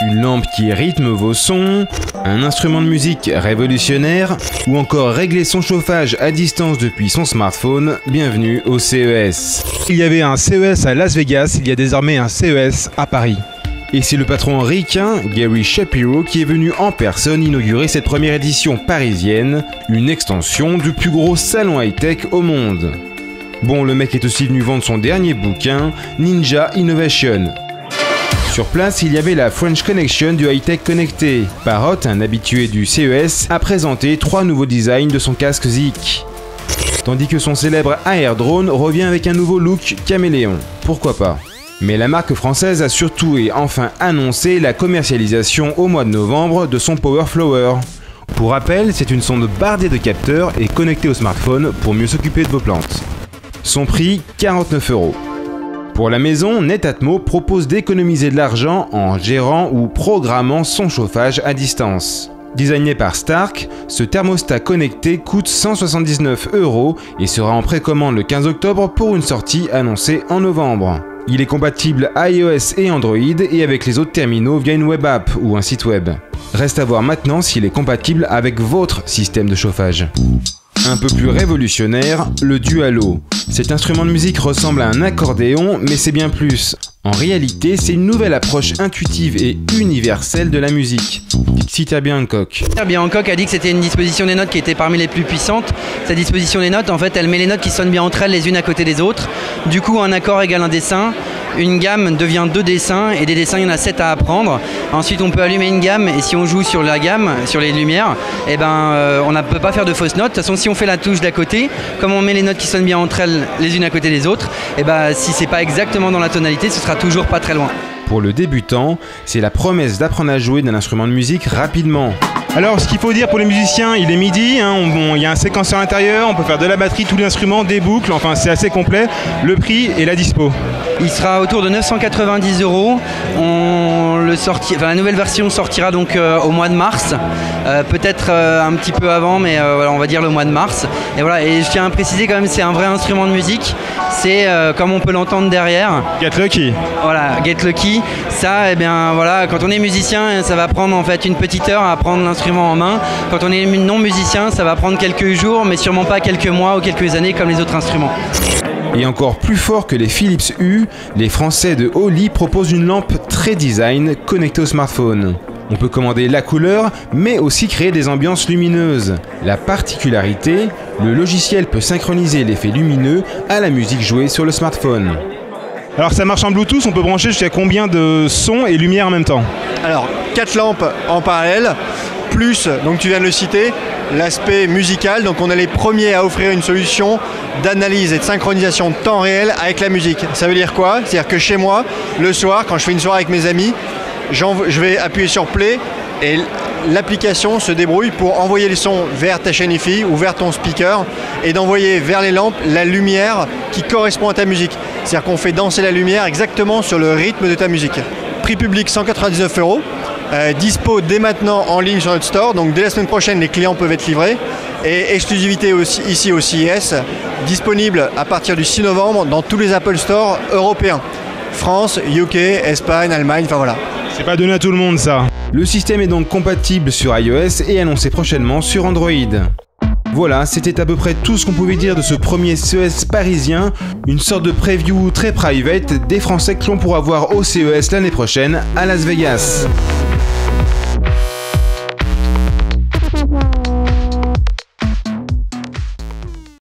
Une lampe qui rythme vos sons, un instrument de musique révolutionnaire ou encore régler son chauffage à distance depuis son smartphone, bienvenue au CES. Il y avait un CES à Las Vegas, il y a désormais un CES à Paris. Et c'est le patron ricain, Gary Shapiro, qui est venu en personne inaugurer cette première édition parisienne, une extension du plus gros salon high-tech au monde. Bon, le mec est aussi venu vendre son dernier bouquin, Ninja Innovation. Sur place, il y avait la French Connection du high-tech connecté. Parrot, un habitué du CES, a présenté 3 nouveaux designs de son casque Zik. Tandis que son célèbre AR Drone revient avec un nouveau look caméléon. Pourquoi pas? Mais la marque française a surtout et enfin annoncé la commercialisation au mois de novembre de son Power Flower. Pour rappel, c'est une sonde bardée de capteurs et connectée au smartphone pour mieux s'occuper de vos plantes. Son prix, 49 €. Pour la maison, Netatmo propose d'économiser de l'argent en gérant ou programmant son chauffage à distance. Designé par Stark, ce thermostat connecté coûte 179 € et sera en précommande le 15 octobre pour une sortie annoncée en novembre. Il est compatible iOS et Android et avec les autres terminaux via une web app ou un site web. Reste à voir maintenant s'il est compatible avec votre système de chauffage. Un peu plus révolutionnaire, le Dualo. Cet instrument de musique ressemble à un accordéon, mais c'est bien plus. En réalité, c'est une nouvelle approche intuitive et universelle de la musique. Dixit Herbie Hancock. Herbie Hancock a dit que c'était une disposition des notes qui était parmi les plus puissantes. Cette disposition des notes, en fait, elle met les notes qui sonnent bien entre elles les unes à côté des autres. Du coup, un accord égale un dessin. Une gamme devient 2 dessins et des dessins, il y en a 7 à apprendre. Ensuite, on peut allumer une gamme et si on joue sur la gamme, sur les lumières, eh ben, on ne peut pas faire de fausses notes. De toute façon, si on fait la touche d'à côté, comme on met les notes qui sonnent bien entre elles les unes à côté des autres, eh ben, si c'est pas exactement dans la tonalité, ce sera toujours pas très loin. Pour le débutant, c'est la promesse d'apprendre à jouer d'un instrument de musique rapidement. Alors, ce qu'il faut dire pour les musiciens, il est MIDI, il y a un séquenceur intérieur, on peut faire de la batterie, tous les instruments, des boucles, enfin c'est assez complet. Le prix et la dispo. Il sera autour de 990 €. La nouvelle version sortira donc au mois de mars, peut-être un petit peu avant, mais voilà, on va dire le mois de mars. Et voilà, et je tiens à préciser quand même, c'est un vrai instrument de musique. C'est comme on peut l'entendre derrière. Get Lucky. Voilà, Get Lucky. Ça, eh bien voilà, quand on est musicien, ça va prendre en fait une petite heure à prendre l'instrument en main. Quand on est non musicien, ça va prendre quelques jours, mais sûrement pas quelques mois ou quelques années comme les autres instruments. Et encore plus fort que les Philips Hue, les Français de Holy proposent une lampe très design connectée au smartphone. On peut commander la couleur, mais aussi créer des ambiances lumineuses. La particularité, le logiciel peut synchroniser l'effet lumineux à la musique jouée sur le smartphone. Alors ça marche en Bluetooth, on peut brancher jusqu'à combien de sons et lumière en même temps? Alors 4 lampes en parallèle, plus, donc tu viens de le citer, l'aspect musical. Donc on est les premiers à offrir une solution d'analyse et de synchronisation de temps réel avec la musique. Ça veut dire quoi? C'est-à-dire que chez moi, le soir, quand je fais une soirée avec mes amis, je vais appuyer sur play et l'application se débrouille pour envoyer les sons vers ta chaîne Hi-Fi ou vers ton speaker et d'envoyer vers les lampes la lumière qui correspond à ta musique. C'est-à-dire qu'on fait danser la lumière exactement sur le rythme de ta musique. Prix public 199 €. Dispo dès maintenant en ligne sur notre store, donc dès la semaine prochaine les clients peuvent être livrés. Et exclusivité aussi, ici au CES, disponible à partir du 6 novembre dans tous les Apple Store européens. France, UK, Espagne, Allemagne, enfin voilà. C'est pas donné à tout le monde ça. Le système est donc compatible sur iOS et annoncé prochainement sur Android. Voilà, c'était à peu près tout ce qu'on pouvait dire de ce premier CES parisien, une sorte de preview très private des Français que l'on pourra voir au CES l'année prochaine à Las Vegas.